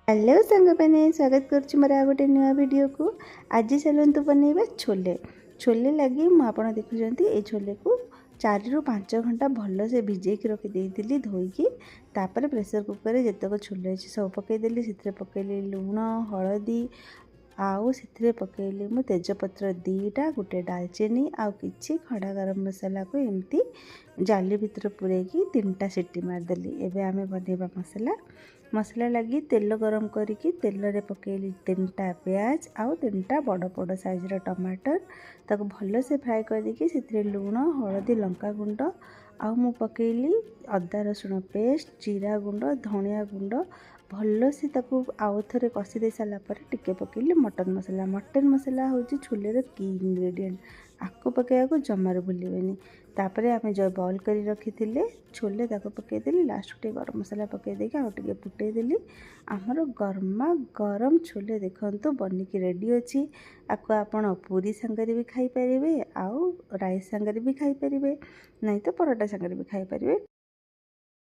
Hello सांग मैंने स्वागत कर मोर आ गोटे नुआ वीडियो को। आज चलतु बनइबा छोले। छोले लगी मुझे देखुं ये छोले को 4 ରୁ 5 घंटा भल से भिजे रखी धोईकी तापर प्रेसर कुकर जितक छोले अच्छे सब पकईदेली से पकईली लुण हलदी आउ से पकईली मु तेजपत्र 2टा गोटे डालचीनी आउ कि खड़ा गरम मसला को एमती जाली भितर पूरेकी 3टा सीटी मारदेली। एबे आमे बनइबा मसला लगी तेल गरम करिकी तेल रे पकईली 3टा प्याज आउ 3टा बड़ बड़ साइजर टमाटर ताको भल से फ्राए करदेकी से लुण हलदी लंका गुंड आउ मु पकईली अदा रसुण पेस्ट जीरा गुंड धनिया गुंड भल से ताको आउ थे कषि दे सारा पर टिके पकईली मटन मसला हूँ छोले की इंग्रेडिएंट आपको पकड़ा जमार भूलें। तापर आम जो बॉयल कर रखी छोले ताको पकईदेली लास्ट टे गरम मसला पकईदे आउ टे फुटेदेली आमर गरमा गरम छोले देखु बनिकी रेडी अच्छी। आपको आपण पूरी सांगरे भी खाई पारे आउ राइस सांगरे भी खाई पारे नहीं तो परोटा सांगरे भी खाई पारे।